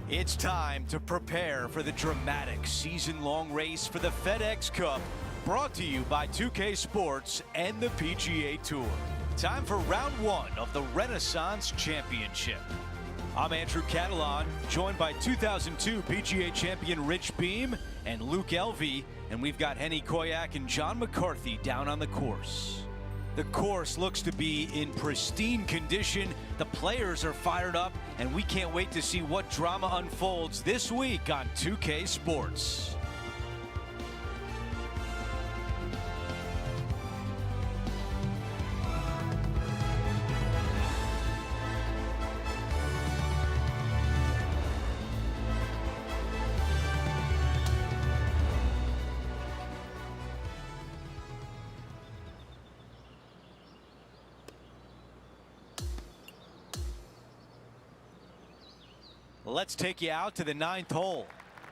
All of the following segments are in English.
It's time to prepare for the dramatic season-long race for the FedEx Cup, brought to you by 2K Sports and the PGA Tour. Time for round one of the Renaissance Championship. I'm Andrew Catalan, joined by 2002 PGA champion Rich Beem and Luke Elvey, and we've got Henny Koyak and John McCarthy down on the course. The course looks to be in pristine condition. The players are fired up, and we can't wait to see what drama unfolds this week on 2K Sports. Let's take you out to the ninth hole.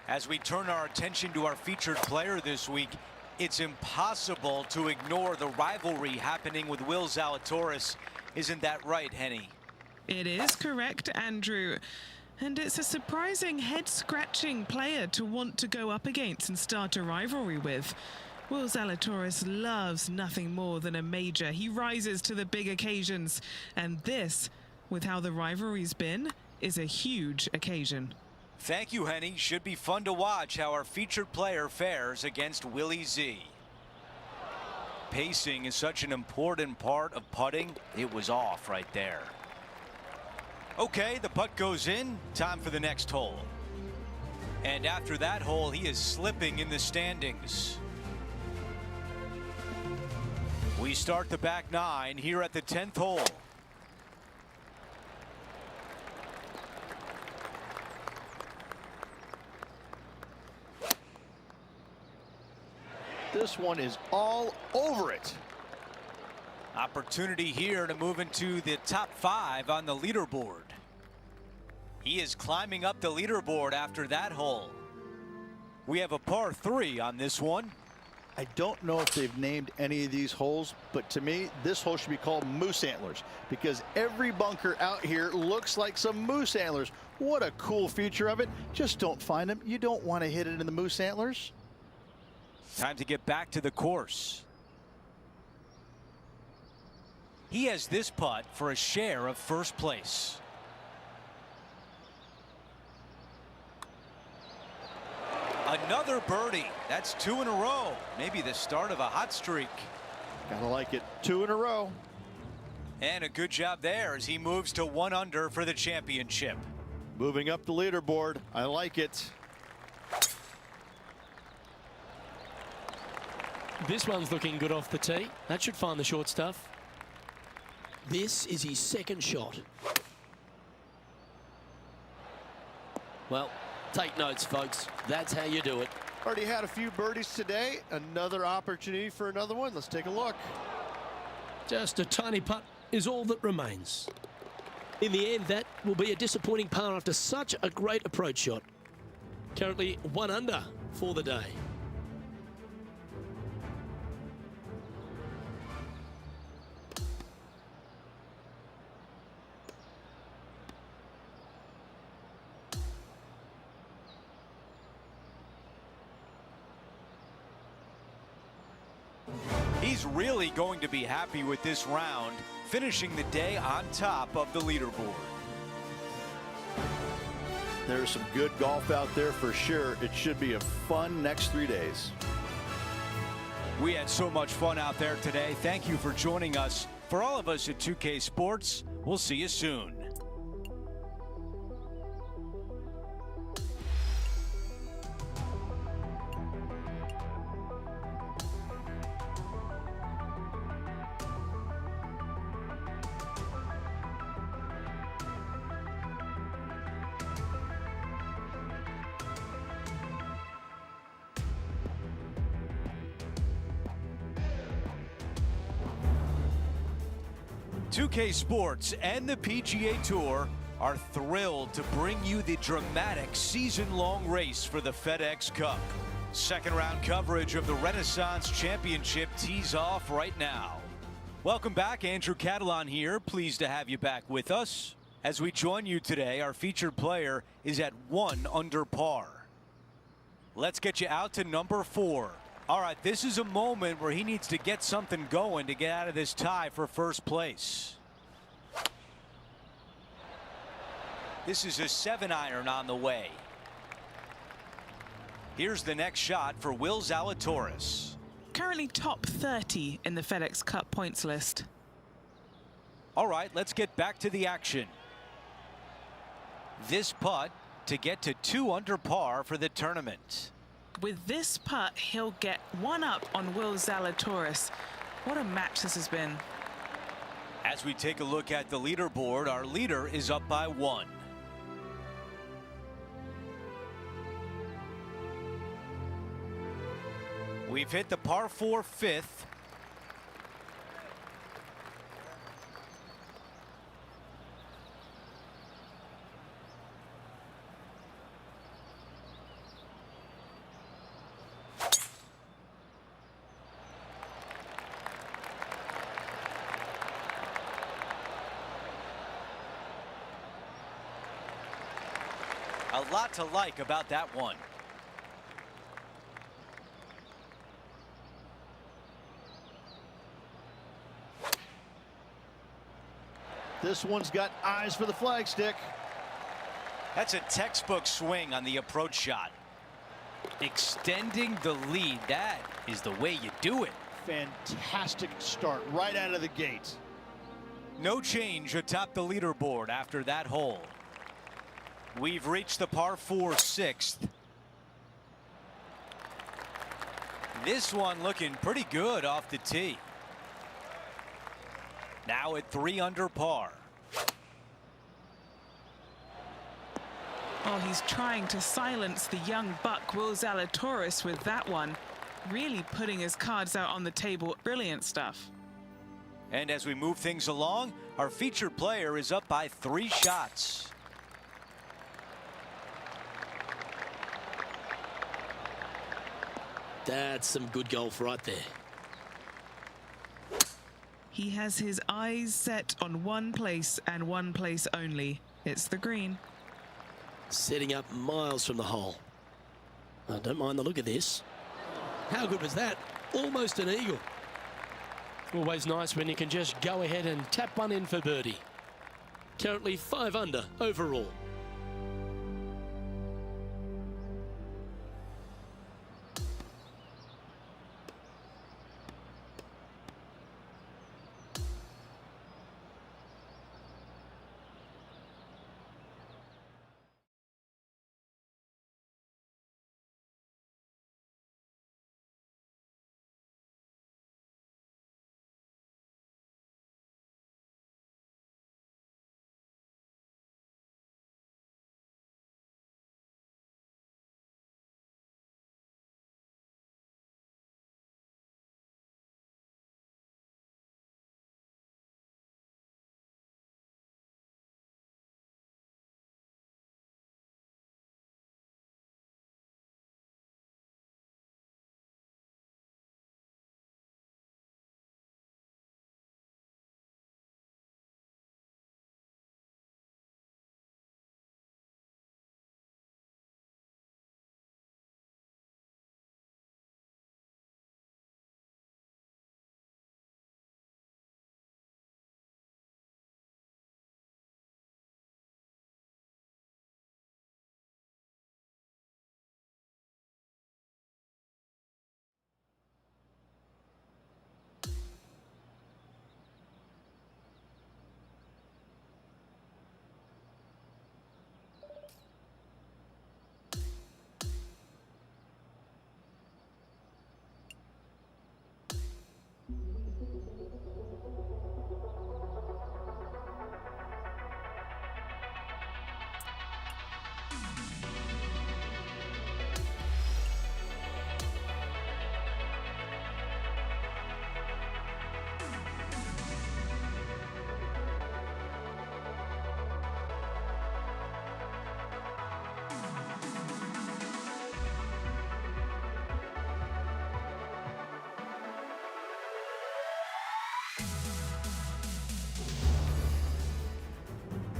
As we turn our attention to our featured player this week, it's impossible to ignore the rivalry happening with Will Zalatoris. Isn't that right, Henny? It is correct, Andrew. And it's a surprising head-scratching player to want to go up against and start a rivalry with. Will Zalatoris loves nothing more than a major. He rises to the big occasions. And this, with how the rivalry's been, is a huge occasion. Thank you, Henny. Should be fun to watch how our featured player fares against Willie Z. Pacing is such an important part of putting. It was off right there. Okay, the putt goes in. Time for the next hole. And after that hole, he is slipping in the standings. We start the back nine here at the 10th hole. This one is all over it. Opportunity here to move into the top 5 on the leaderboard. He is climbing up the leaderboard after that hole. We have a par 3 on this one. I don't know if they've named any of these holes, but to me, this hole should be called Moose Antlers because every bunker out here looks like some moose antlers. What a cool feature of it. Just don't find them. You don't want to hit it in the moose antlers. Time to get back to the course. He has this putt for a share of first place. Another birdie. That's 2 in a row. Maybe the start of a hot streak. Gotta like it. 2 in a row. And a good job there as he moves to 1 under for the championship. Moving up the leaderboard. I like it. This one's looking good off the tee. That should find the short stuff. This is his second shot. Well, take notes, folks. That's how you do it. Already had a few birdies today. Another opportunity for another one. Let's take a look. Just a tiny putt is all that remains. In the end, that will be a disappointing par after such a great approach shot. Currently 1 under for the day. He's really going to be happy with this round, finishing the day on top of the leaderboard. There's some good golf out there for sure. It should be a fun next 3 days. We had so much fun out there today. Thank you for joining us. For all of us at 2K Sports, we'll see you soon. .2K Sports and the PGA Tour are thrilled to bring you the dramatic season-long race for the FedEx Cup. Second round coverage of the Renaissance Championship tees off right now. Welcome back, Andrew Catalan here. Pleased to have you back with us. As we join you today, our featured player is at 1 under par. Let's get you out to number 4. All right, this is a moment where he needs to get something going to get out of this tie for first place. This is a 7-iron on the way. Here's the next shot for Will Zalatoris. Currently top 30 in the FedEx Cup points list. All right, let's get back to the action. This putt to get to 2 under par for the tournament. With this putt, he'll get 1 up on Will Zalatoris. What a match this has been. As we take a look at the leaderboard, our leader is up by 1. We've hit the par 4 fifth. A lot to like about that one. This one's got eyes for the flagstick. That's a textbook swing on the approach shot. Extending the lead, that is the way you do it. Fantastic start right out of the gate. No change atop the leaderboard after that hole. We've reached the par 4 sixth. This one looking pretty good off the tee. Now at 3 under par. Oh, he's trying to silence the young buck Will Zalatoris with that one. Really putting his cards out on the table. Brilliant stuff. And as we move things along, our featured player is up by 3 shots. That's some good golf right there. He has his eyes set on one place and one place only. It's the green. Setting up miles from the hole. I don't mind the look of this. How good was that? Almost an eagle. Always nice when you can just go ahead and tap one in for birdie. Currently 5 under overall.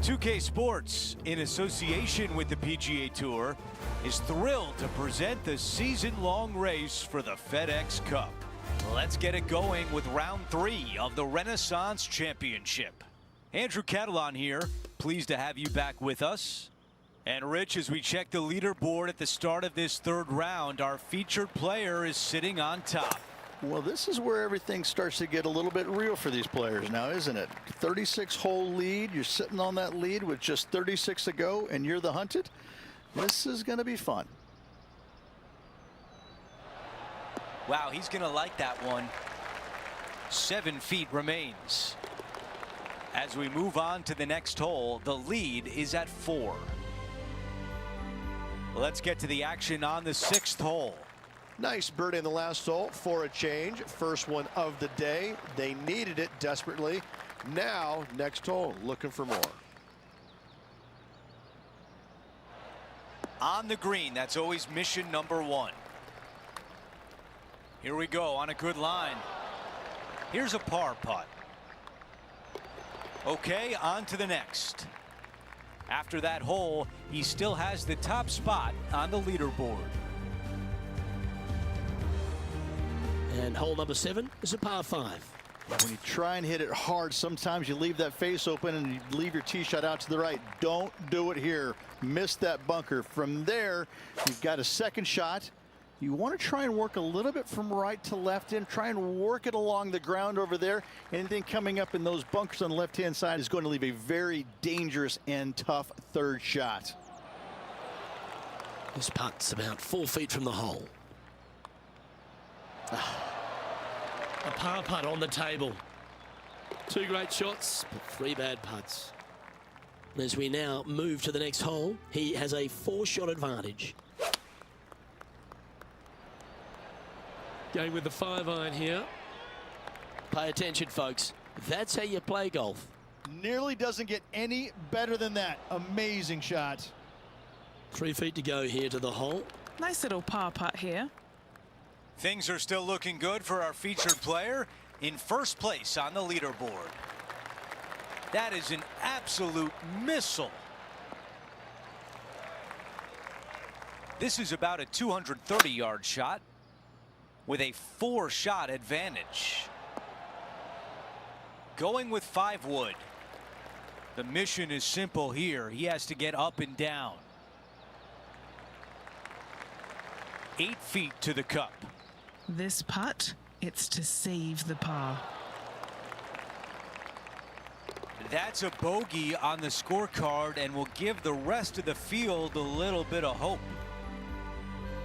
2K Sports, in association with the PGA Tour, is thrilled to present the season-long race for the FedEx Cup. Let's get it going with round 3 of the Renaissance Championship. Andrew Catalon here, pleased to have you back with us. And Rich, as we check the leaderboard at the start of this third round, our featured player is sitting on top. Well, this is where everything starts to get a little bit real for these players now, isn't it? 36-hole lead. You're sitting on that lead with just 36 to go, and you're the hunted. This is going to be fun. Wow, he's going to like that one. 7 feet remains. As we move on to the next hole, the lead is at 4. Let's get to the action on the 6th hole. Nice birdie in the last hole for a change. First one of the day. They needed it desperately. Now, next hole, looking for more. On the green, that's always mission number 1. Here we go on a good line. Here's a par putt. Okay, on to the next. After that hole, he still has the top spot on the leaderboard. And hole number 7 is a par 5. When you try and hit it hard, sometimes you leave that face open and you leave your tee shot out to the right. Don't do it here. Miss that bunker. From there, you've got a second shot. You want to try and work a little bit from right to left in. Try and work it along the ground over there. Anything coming up in those bunkers on the left-hand side is going to leave a very dangerous and tough third shot. This putt's about 4 feet from the hole. A par putt on the table. 2 great shots, but 3 bad putts. As we now move to the next hole, he has a 4-shot advantage. Going with the 5-iron here. Pay attention, folks. That's how you play golf. Nearly doesn't get any better than that. Amazing shot. 3 feet to go here to the hole. Nice little par putt here. Things are still looking good for our featured player in first place on the leaderboard. That is an absolute missile. This is about a 230-yard shot with a 4-shot advantage. Going with 5 wood. The mission is simple here. He has to get up and down. 8 feet to the cup. This putt, it's to save the par. That's a bogey on the scorecard and will give the rest of the field a little bit of hope.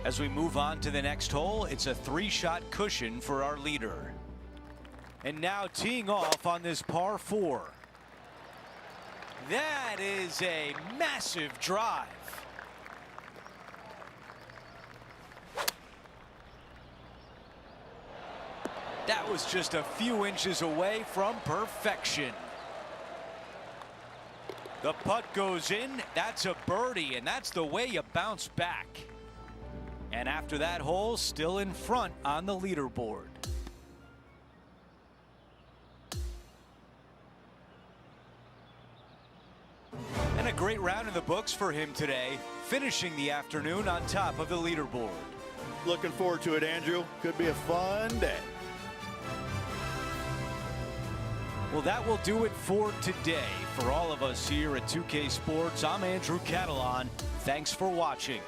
As we move on to the next hole, it's a 3-shot cushion for our leader. And now teeing off on this par 4. That is a massive drive. That was just a few inches away from perfection. The putt goes in. That's a birdie, and that's the way you bounce back. And after that hole, still in front on the leaderboard. And a great round in the books for him today, finishing the afternoon on top of the leaderboard. Looking forward to it, Andrew. Could be a fun day. Well, that will do it for today. For all of us here at 2K Sports, I'm Andrew Catalon. Thanks for watching.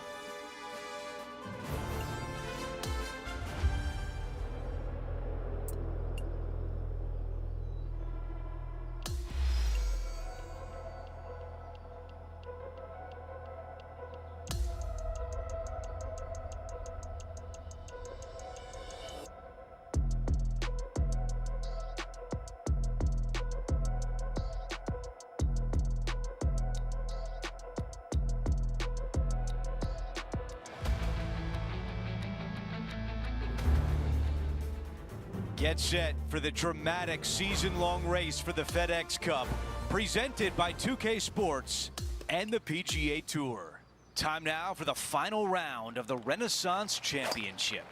Get set for the dramatic season-long race for the FedEx Cup, presented by 2K Sports and the PGA Tour. Time now for the final round of the Renaissance Championship.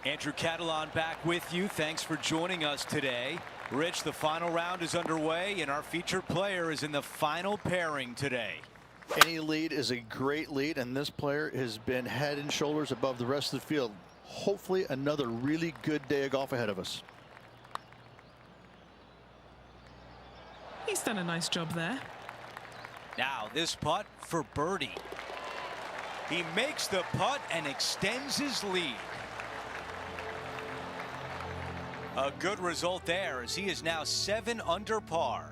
Andrew Catalon back with you. Thanks for joining us today. Rich, the final round is underway, and our featured player is in the final pairing today. Any lead is a great lead, and this player has been head and shoulders above the rest of the field. Hopefully another really good day of golf ahead of us. He's done a nice job there. Now this putt for birdie. He makes the putt and extends his lead. A good result there, as he is now 7 under par.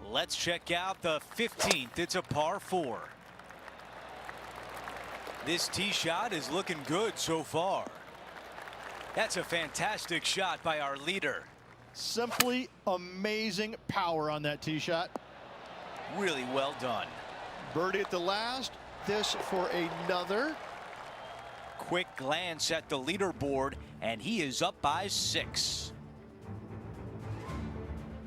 Let's check out the 15th. It's a par 4. This tee shot is looking good so far. That's a fantastic shot by our leader. Simply amazing power on that tee shot. Really well done. Birdie at the last. This for another. Quick glance at the leaderboard, and he is up by 6.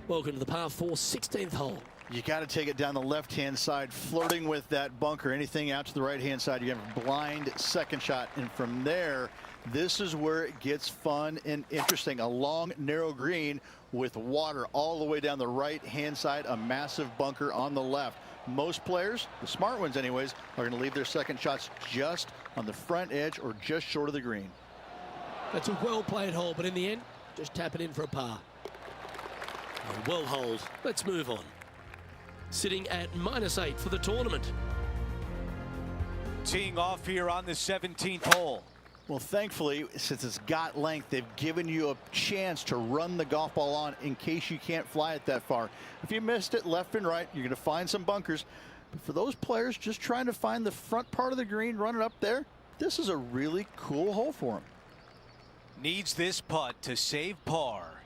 Welcome to the par 4 16th hole. You got to take it down the left-hand side, flirting with that bunker. Anything out to the right-hand side, you have a blind second shot. And from there, this is where it gets fun and interesting. A long, narrow green with water all the way down the right-hand side, a massive bunker on the left. Most players, the smart ones anyways, are going to leave their second shots just on the front edge or just short of the green. That's a well-played hole, but in the end, just tap it in for a par. Well holed. Let's move on. Sitting at -8 for the tournament. Teeing off here on the 17th hole. Well, thankfully, since it's got length, they've given you a chance to run the golf ball on in case you can't fly it that far. If you missed it left and right, you're going to find some bunkers. But for those players just trying to find the front part of the green, run it up there, this is a really cool hole for them. Needs this putt to save par.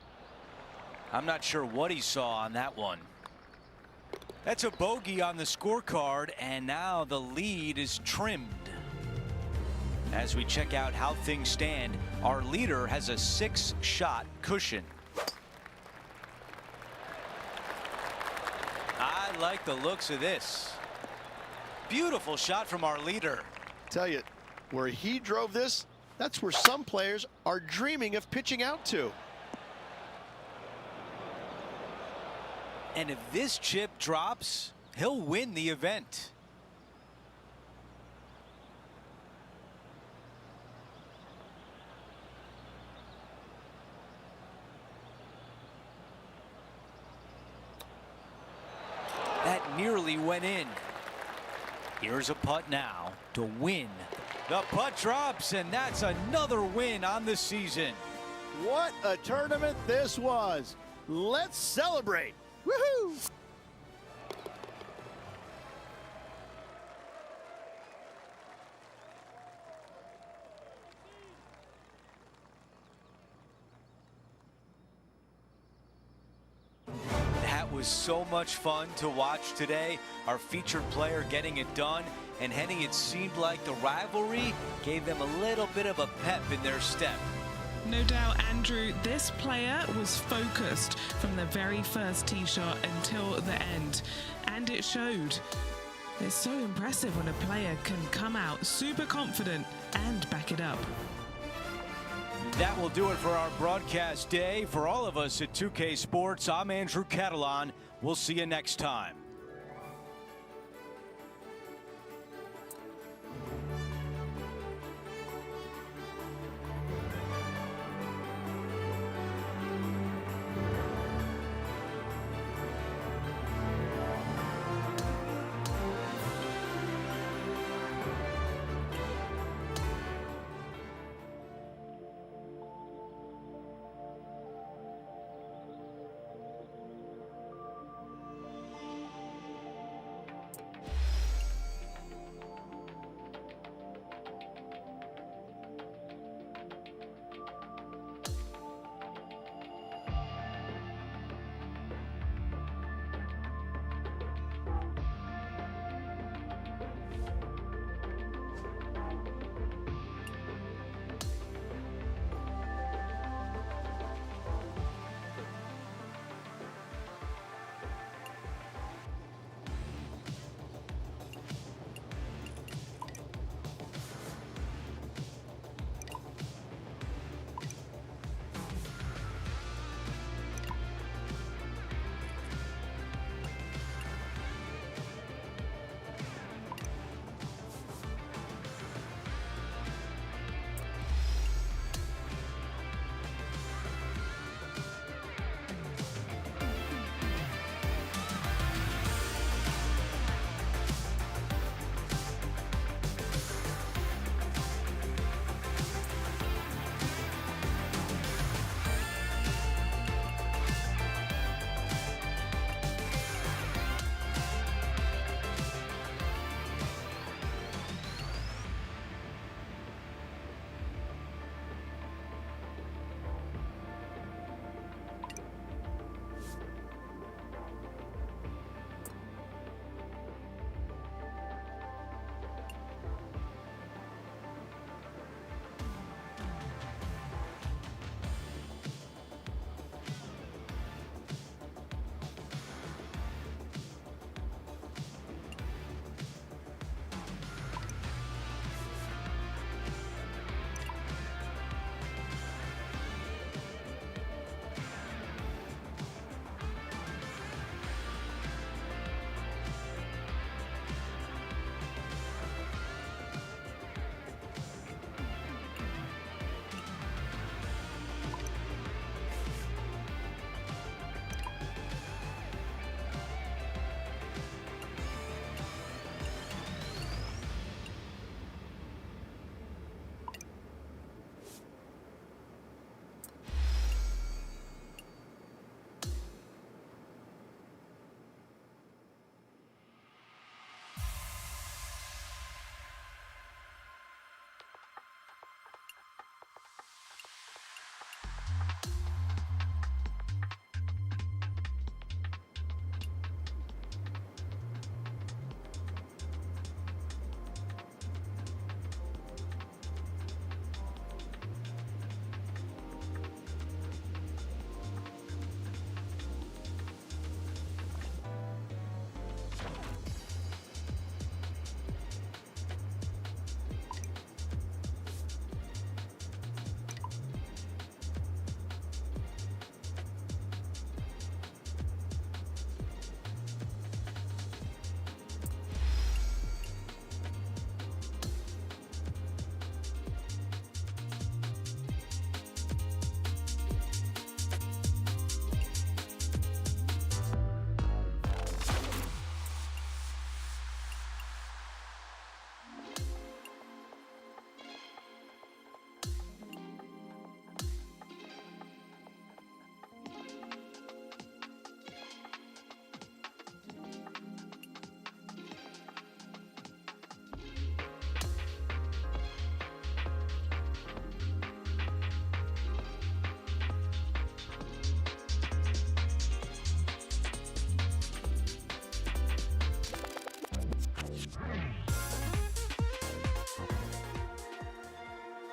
I'm not sure what he saw on that one. That's a bogey on the scorecard, and now the lead is trimmed. As we check out how things stand, our leader has a 6-shot cushion. I like the looks of this. Beautiful shot from our leader. Tell you, where he drove this, that's where some players are dreaming of pitching out to. And if this chip drops, he'll win the event. That nearly went in. Here's a putt now to win. The putt drops, and that's another win on the season. What a tournament this was. Let's celebrate. Woohoo! That was so much fun to watch today. Our featured player getting it done, and Henny, it seemed like the rivalry gave them a little bit of a pep in their step. No doubt, Andrew, this player was focused from the very first tee shot until the end, and it showed. It's so impressive when a player can come out super confident and back it up. That will do it for our broadcast day. For all of us at 2K Sports, I'm Andrew Catalan. We'll see you next time.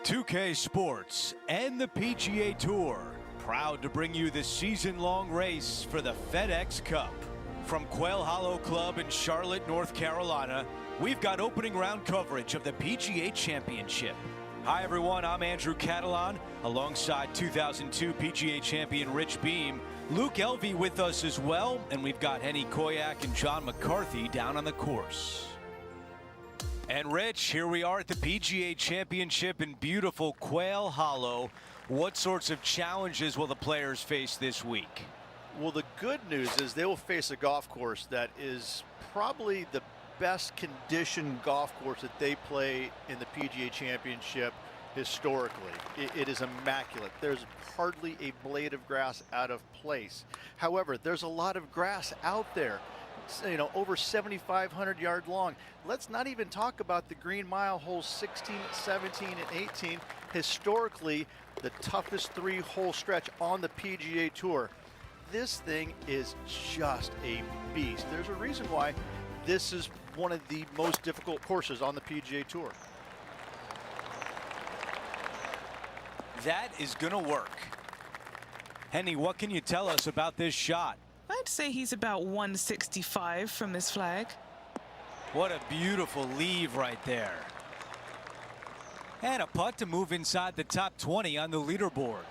2K Sports and the PGA Tour, proud to bring you the season-long race for the FedEx Cup. From Quail Hollow Club in Charlotte, North Carolina, we've got opening round coverage of the PGA Championship. Hi everyone, I'm Andrew Catalan, alongside 2002 PGA champion Rich Beem. Luke Elvey with us as well, and we've got Henny Koyak and John McCarthy down on the course. And Rich, here we are at the PGA Championship in beautiful Quail Hollow. What sorts of challenges will the players face this week? Well, the good news is they will face a golf course that is probably the best conditioned golf course that they play in the PGA Championship historically. It is immaculate. There's hardly a blade of grass out of place. However, there's a lot of grass out there. You know, over 7,500 yards long. Let's not even talk about the Green Mile holes 16, 17, and 18. Historically, the toughest three-hole stretch on the PGA Tour. This thing is just a beast. There's a reason why this is one of the most difficult courses on the PGA Tour. That is going to work. Henny, what can you tell us about this shot? I'd say he's about 165 from this flag. What a beautiful leave right there. And a putt to move inside the top 20 on the leaderboard.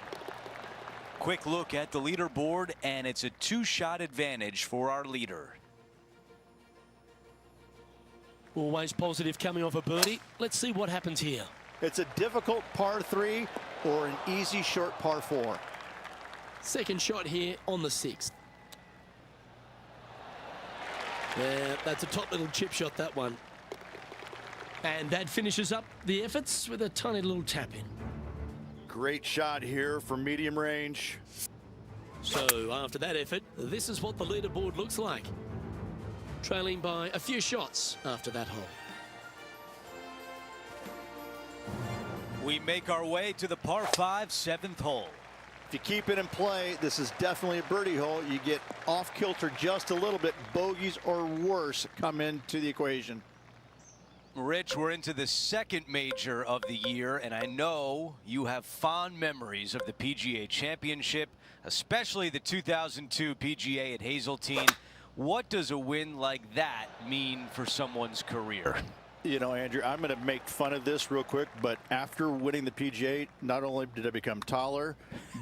Quick look at the leaderboard, and it's a two-shot advantage for our leader. Always positive coming off a birdie. Let's see what happens here. It's a difficult par 3 or an easy short par 4. Second shot here on the 6th. Yeah, that's a top little chip shot, that one. And that finishes up the efforts with a tiny little tap in. Great shot here from medium range. So after that effort, this is what the leaderboard looks like. Trailing by a few shots after that hole. We make our way to the par 5 7th hole. If you keep it in play, this is definitely a birdie hole. You get off kilter just a little bit. Bogeys or worse come into the equation. Rich, we're into the second major of the year, and I know you have fond memories of the PGA Championship, especially the 2002 PGA at Hazeltine. What does a win like that mean for someone's career? You know, Andrew, I'm going to make fun of this real quick, but after winning the PGA, not only did I become taller,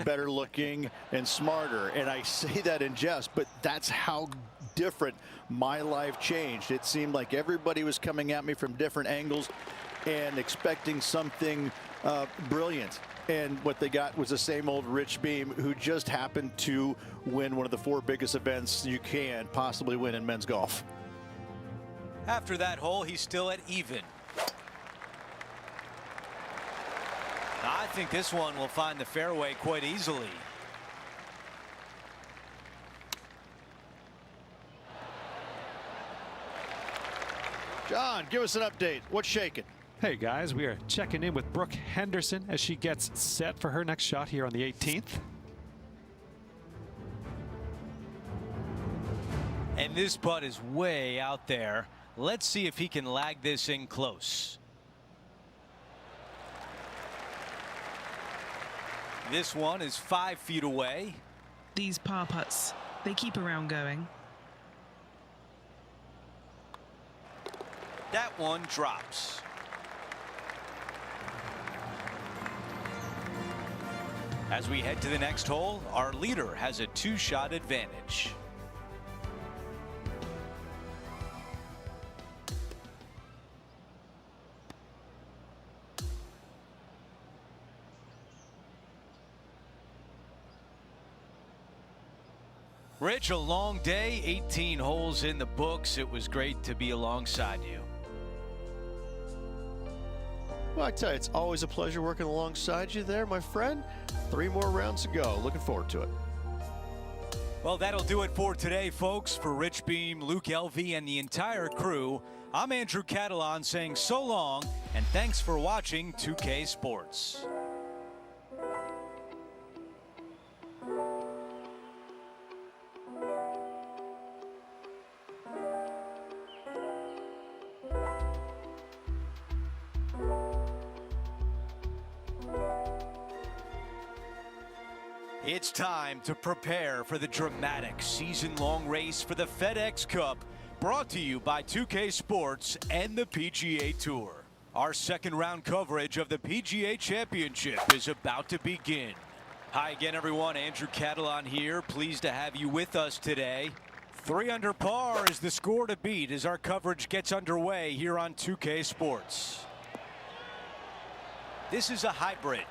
better looking, and smarter, and I say that in jest, but that's how different my life changed. It seemed like everybody was coming at me from different angles and expecting something brilliant. And what they got was the same old Rich Beem, who just happened to win one of the 4 biggest events you can possibly win in men's golf. After that hole, he's still at even. I think this one will find the fairway quite easily. John, give us an update. What's shaking? Hey guys, we are checking in with Brooke Henderson as she gets set for her next shot here on the 18th. And this putt is way out there. Let's see if he can lag this in close. This one is 5 feet away. These par putts, they keep a round going. That one drops. As we head to the next hole, our leader has a 2-shot advantage. Rich, a long day, 18 holes in the books. It was great to be alongside you. Well, I tell you, it's always a pleasure working alongside you there, my friend. 3 more rounds to go. Looking forward to it. Well, that'll do it for today, folks. For Rich Beem, Luke Elvey, and the entire crew, I'm Andrew Catalan saying so long, and thanks for watching 2K Sports. It's time to prepare for the dramatic season-long race for the FedEx Cup, brought to you by 2K Sports and the PGA Tour. Our second round coverage of the PGA Championship is about to begin. Hi again, everyone. Andrew Catalon here. Pleased to have you with us today. 3 under par is the score to beat as our coverage gets underway here on 2K Sports. This is a hybrid.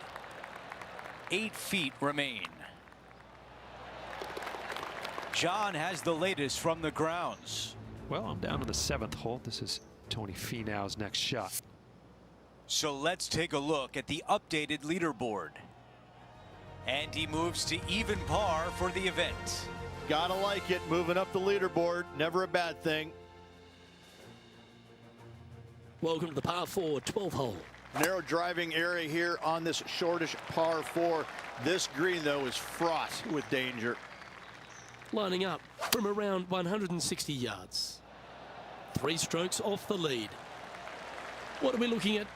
8 feet remain. John has the latest from the grounds. Well, I'm down to the 7th hole. This is Tony Finau's next shot. So let's take a look at the updated leaderboard. And he moves to even par for the event. Gotta like it, moving up the leaderboard, never a bad thing. Welcome to the par 4 12th hole. Narrow driving area here on this shortish par 4. This green, though, is fraught with danger. Lining up from around 160 yards. 3 strokes off the lead. What are we looking at